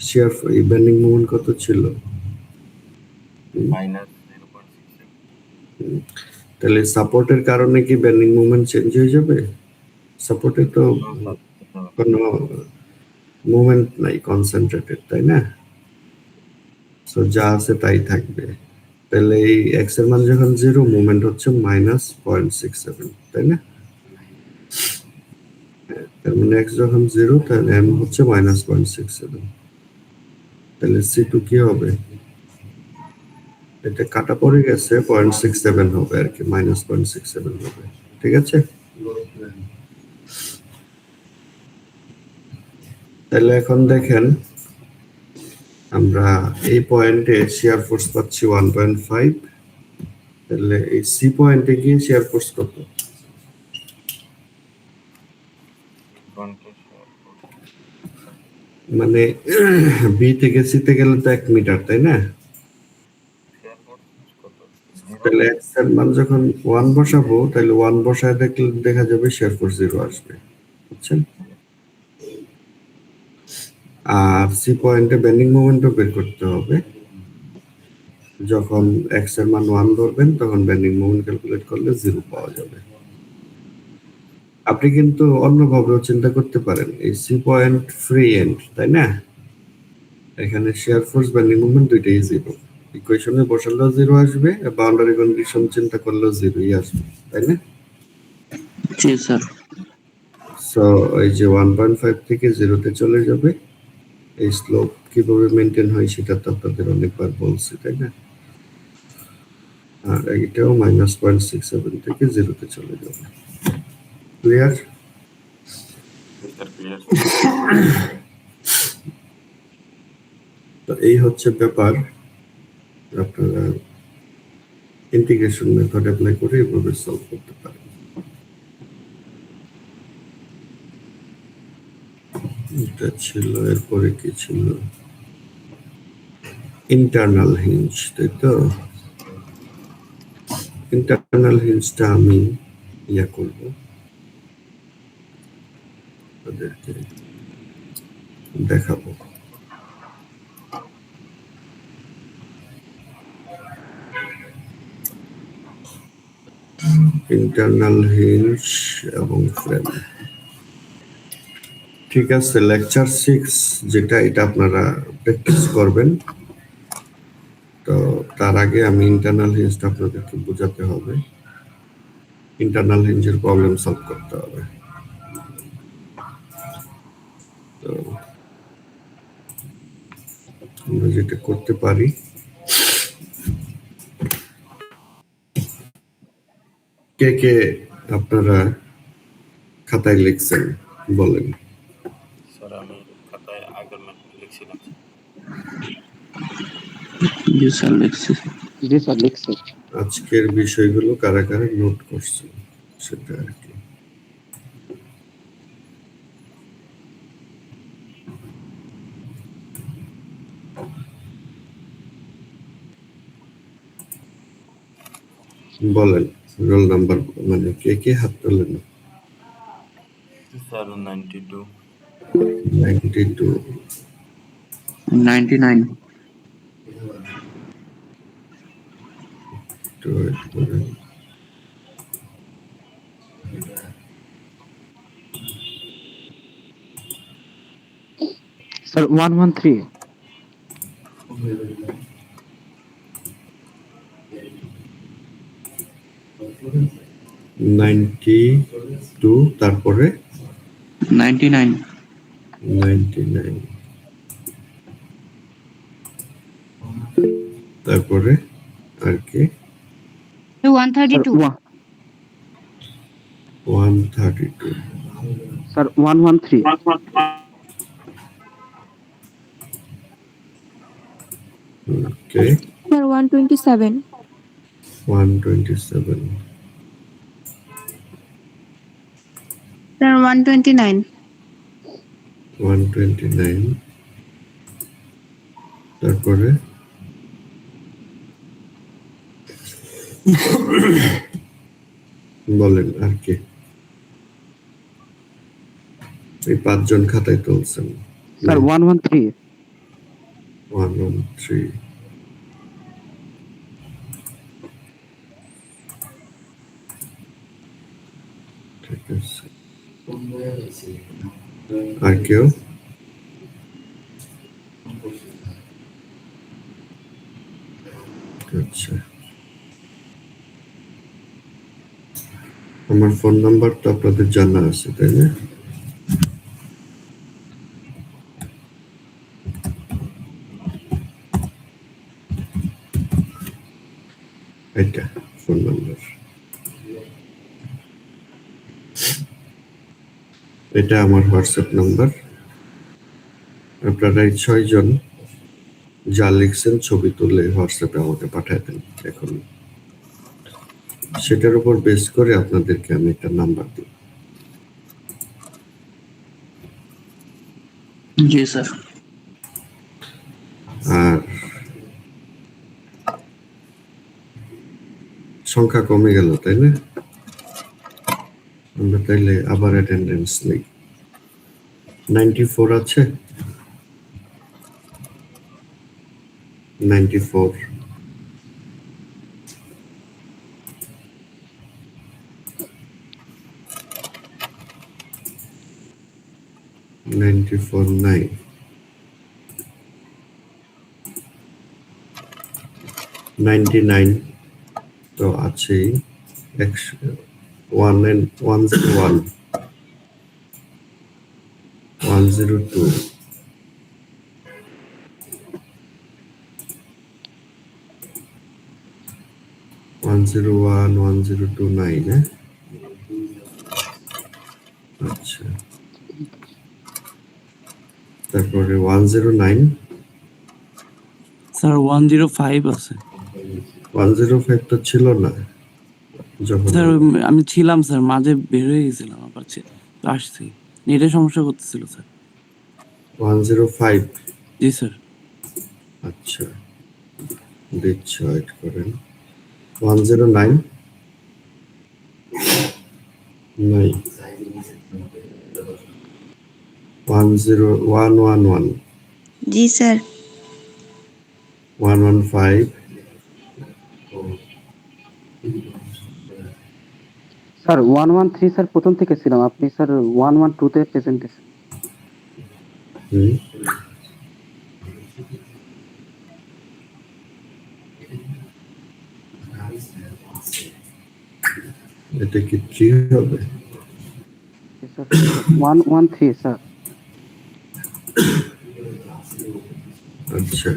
শেয়ার বেন্ডিং মোমেন্ট কত ছিল? -0.67। তাহলে সাপোর্টের কারণে কি বেন্ডিং মোমেন্ট চেঞ্জ হয়ে যাবে? সাপোর্টে তো কোনো মোমেন্ট নাই, কনসেন্ট্রেটেড, তাই না? সো যা আছে তাই থাকবে। তাহলে এই এক্স এর মান যখন 0, মোমেন্ট হচ্ছে -0.67, তাই না? তার মানে এক্স যখন 0 তাহলে এম হচ্ছে -0.67। তাহলে C2 কি হবে? এটা কাটা পড়ে গেছে, 0.67 হবে আর কি, -0.67 হবে, ঠিক আছে? তাহলে এখন দেখেন, আমরা এই পয়েন্টে শেয়ার ফোর্স পাচ্ছি 1.5। তাহলে এই সি পয়েন্টে গিয়ে শেয়ার ফোর্স কত? মানে বি থেকে সিতে গেলে তো 1 মিটার, তাই না? তাহলে এক্স এর মান যখন 1 বসাবো, তাহলে 1 বসায় দেখলে দেখা যাবে শেয়ার ফোর্স 0 আসবে, বুঝছেন? আর সি পয়েন্টে বেন্ডিং মোমেন্টও বের করতে হবে। যখন এক্স এর মান 1 ধরবেন তখন বেন্ডিং মোমেন্ট ক্যালকুলেট করলে 0 পাওয়া যাবে। আপনি কিন্তু অন্যভাবেও চিন্তা করতে পারেন, এই সি পয়েন্ট ফ্রি এন্ড, তাই না? এখানে শেয়ার ফোর্স বেন্ডিং মোমেন্ট দুইটাই 0, ইকুয়েশনে বসালেও 0 আসবে, বাউন্ডারি কন্ডিশন চিন্তা করলেও 0ই আসবে, তাই না? জি স্যার। সো এই যে 1.5 থেকে 0-তে চলে যাবে। এই স্লোপ কিভাবে মেনটেন হয় সেটা তো আপনাদের অনেকবার বলছি, তাই না? আর এটাও -0.67 থেকে 0-তে চলে যাবে। ক্লিয়ার? তো এই হচ্ছে ব্যাপার। আপনারা ইন্টিগ্রেশন মেথড অ্যাপ্লাই করে এভাবে সলভ করতে পারেন। এটা ছিল, এরপরে কি ছিল? ইন্টারনাল হিঞ্জ, তাই তো? ইন্টারনাল হিঞ্জটা আমি করব, তাদেরকে দেখাবো। ইন্টারনাল হিঞ্জ এবং ফ্রেম, ঠিক আছে। লেকচার 6 যেটা, এটা আপনারা প্র্যাকটিস করবেন। তো তার আগে আমি ইন্টারনাল হিঞ্জটা আপনাদেরকে বোঝাতে হবে। ইন্টারনাল হিঞ্জের প্রবলেম সলভ করতে হবে। তো আমরা যেটা করতে পারি, কে কে আপনারা খাতায় লিখছেন বলেন? স্যার আমি খাতায় আগের ম্যাথ লিখছিলাম। জি স্যার লিখছি। জি স্যার লিখছি। আজকের বিষয়গুলো কারা কারা নোট করছে সেটা আর কি। বলেন রোল নাম্বার, মানে কে কে হাত তোলেন? Sir, 92. 92। 99। একটু wait করেন। স্যার 113। 92 তারপরে 99। 99 তারপরে আর কি? স্যার 132, 132। স্যার 113। ওকে, sir 127, 127। sir 129, 129 তারপরে বলেন আর কি? এই পাঁচজন খাতায় তুলছেন। স্যার 113। 113। ঠিক আছে, আর কেউ? আচ্ছা, আমার ফোন নাম্বার তো আপনাদের জানা আছে তাই না? এটা ফোন নাম্বার, এটা আমার হোয়াটসঅ্যাপ নাম্বার। আপনারা এই 6 জন যা লিখছেন ছবি তুলে হোয়াটসঅ্যাপে আমাকে পাঠিয়ে দেন এখন। সেটার উপর বেস করে আপনাদেরকে আমি একটা নাম্বার দিই। জি স্যার। আর সংখ্যা কমে গেল তাই না? আমরা তাইলে আবার অ্যাটেন্ডেন্স নেই। 94 আছে? 94, 94 নাই। 99 তো আছেই। 1 and 101, 102, 101, 102 নাই না? আচ্ছা, তারপরে 109। স্যার 105 আছে। 105 তো ছিল না যখন স্যার আমি ছিলাম স্যার, মাঝে বের হয়ে গেছিলাম, আবার আসছি, নেটের সমস্যা করতেছিল স্যার। 105। জি স্যার। আচ্ছা, দিচ্ছি, ওয়েট করেন। 109 নাই। 10111, जी sir, 115, স্যার 113 স্যার প্রথম থেকে ছিলাম, আপনি স্যার 112 তে প্রেজেন্টেশন। হুম, এটা কি 3 হবে? Sir 113 sir. আচ্ছা,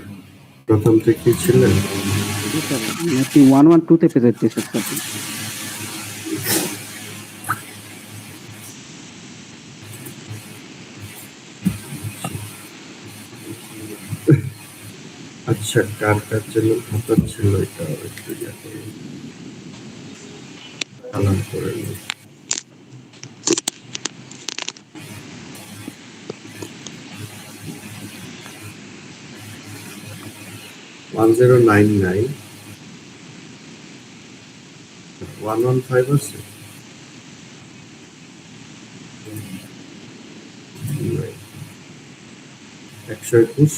প্রথম থেকে ছিলেন? জি স্যার, আপনি 112 তে প্রেজেন্টেশন স্যার। আচ্ছা, কার কার জন্য খাতা ছিল এটা একটু ইয়ে করুন, চালান করে নিন। 1099 115 আছে? 121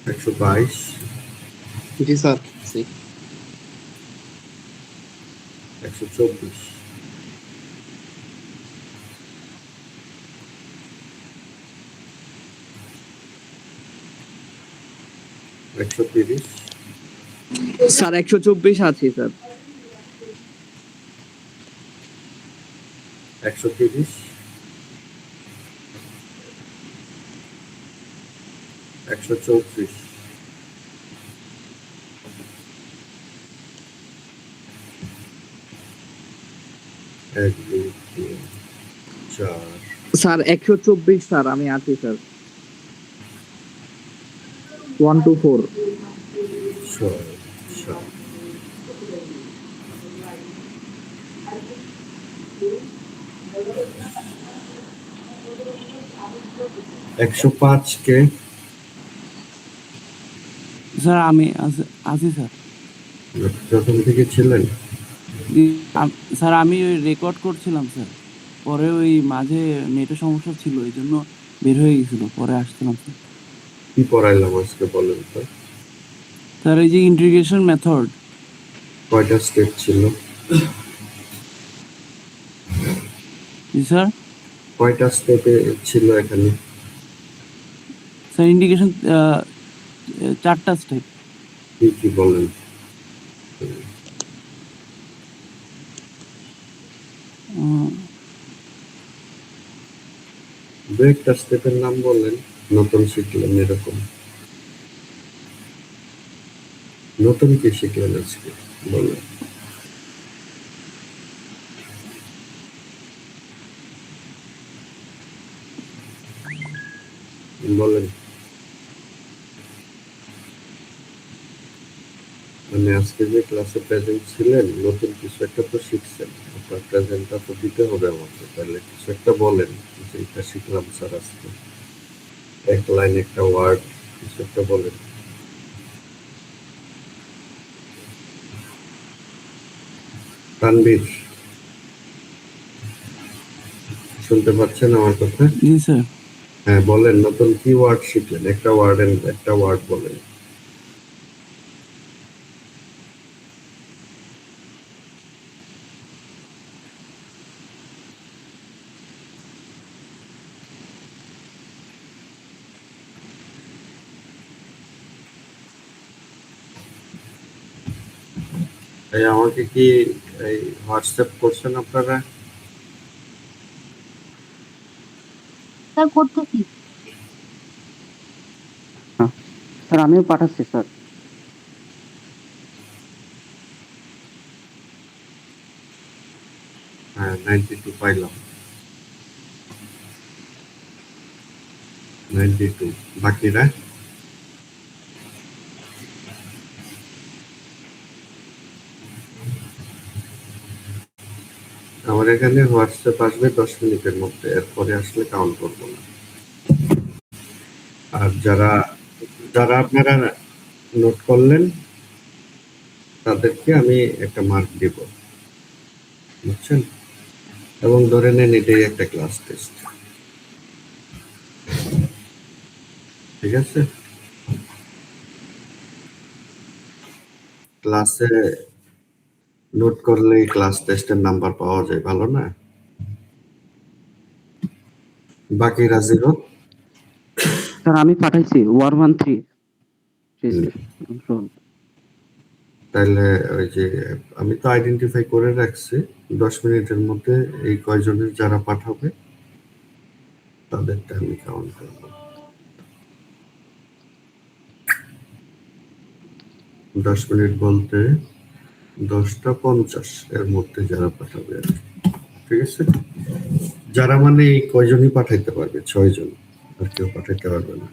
122 জি স্যার। 124 130 স্যার 124 আছে স্যার। 130 134 1 2 3 4 স্যার 124 স্যার আমি আছি স্যার। 124 6 7 105 কে স্যার আমি আছি স্যার। প্রথম থেকে ছিলেন? স্যার আমি ওই রেকর্ড করছিলাম স্যার, পরে ওই মাঝে নেটের সমস্যা ছিল, এই জন্য বের হয়ে গেছিল, পরে আসছিলাম স্যার। কি পড়াইলাম আজকে বলেন তো? স্যার এই যে ইন্টিগ্রেশন মেথড। কয়টা স্টেপ ছিল? জি স্যার। কয়টা স্টেপে ছিল এখানে? স্যার ইন্টিগ্রেশন 4টা স্টেপ। কি কি বলেন? দু একটা স্টেপের নাম বলেন, নতুন শিখলেন এরকম। নতুন কি শিখলেন আজকে বলেন? বলেন। মানে আজকে যে ক্লাসে প্রেজেন্ট ছিলেন, নতুন কিছু একটা তো শিখছেন, আপনার প্রেজেন্টটা তো দিতে হবে আমাকে, তাহলে কিছু একটা বলেন যে এটা শিখলাম স্যার আজকে, এক লাইন একটা ওয়ার্ড কিছু একটা বলেন। তানভীর, শুনতে পাচ্ছেন আমার কথা? জি স্যার। হ্যাঁ বলেন, নতুন কি ওয়ার্ড শিখলেন, একটা ওয়ার্ড বলেন। এই আমাকে কি এই হোয়াটসঅ্যাপ করছেন আপনারা? স্যার করতেছি। স্যার আমিও পাঠাচ্ছি স্যার। হ্যাঁ 92 পাইলাম, 92। বাকিরা? আমার এখানে হোয়াটসঅ্যাপ আসবে 10 মিনিটের মধ্যে, এরপরে আসলে কাউন্ট করবো না। আর যারা যারা আপনারা নোট করলেন তাদেরকে আমি একটা মার্ক দিব, বুঝছেন? এবং ধরে নেন এটাই একটা ক্লাস টেস্ট, ঠিক আছে? ক্লাসে নোট করলেই ক্লাস টেস্টের নাম্বার পাওয়া যায়, ভালো না? বাকিরা জিরো। স্যার আমি পাঠাইছি 113 তাহলে ওই যে আমি তো আইডেন্টিফাই করে রাখছি, 10 মিনিটের মধ্যে এই কয়জনের যারা পাঠাবে তাদেরটা আমি কাউন্ট করবো। 10 মিনিট বলতে 10টা 50 এর মধ্যে যারা পাঠাবে আর কি, ঠিক আছে? যারা মানে এই কয়জনই পাঠাইতে পারবে, 6 জন, আর কেউ পাঠাতে পারবে না।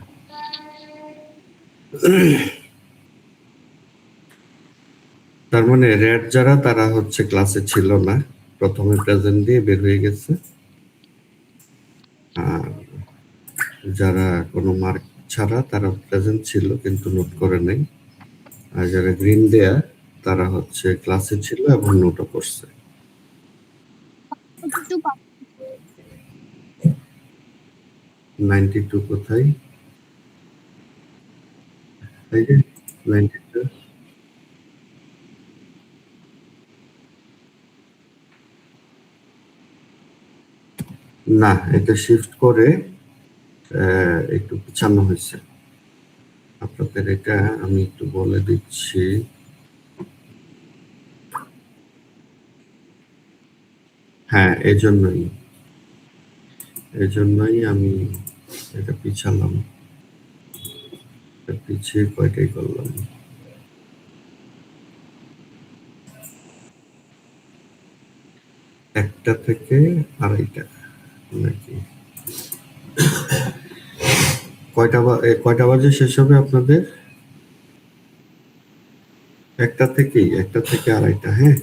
তার মানে রেড যারা তারা হচ্ছে ক্লাসে ছিল না, প্রথমে প্রেজেন্ট দিয়ে বের হয়ে গেছে। আর যারা কোনো মার্ক ছাড়া তারা প্রেজেন্ট ছিল কিন্তু নোট করে নাই। আর যারা গ্রিন দেয়া তারা হচ্ছে ক্লাসে ছিল এবং নোটও করছে। 92 কোথায়? এই যে 92 না, এটা শিফট করে একটু পিছানো হয়েছে। আপনাদের এটা আমি একটু বলে দিচ্ছি। হ্যাঁ, এজন্যই আমি এটা পিছালাম। পিছিয়ে কয়টাই করলাম, একটা থেকে আড়াইটা নাকি কয়টা বাজে শেষ হবে আপনাদের? একটা থেকে আড়াইটা। হ্যাঁ,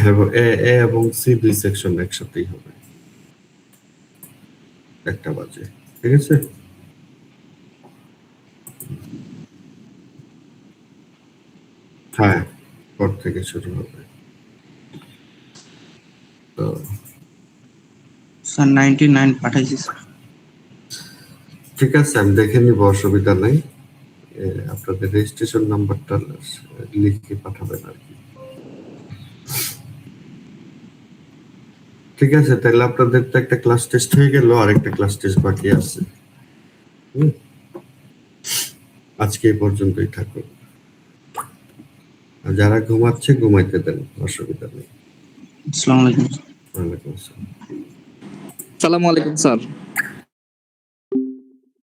এবং এ এবং সি দুই সেকশন একসাথেই হবে 1টা বাজে। ঠিক আছে, হ্যাঁ, পর থেকে শুরু হবে। তো স্যার 99 পাঠাইছি স্যার। ঠিক আছে, আমি দেখে নিব, অসুবিধা নাই। আপনাদের রেজিস্ট্রেশন নাম্বারটা লিখে পাঠাবেন আর কি। ঠিক আছে, তাহলে আপনাদের তো একটা ক্লাস টেস্ট হয়ে গেল, আরেকটা ক্লাস টেস্ট বাকি আছে। আজকে এই পর্যন্তই থাকুক। আর যারা ঘুমাচ্ছে ঘুমাইতে দেন, অসুবিধা নেই। আসসালামু আলাইকুম। ওয়ালাইকুম আসসালাম। আসসালামু আলাইকুম স্যার।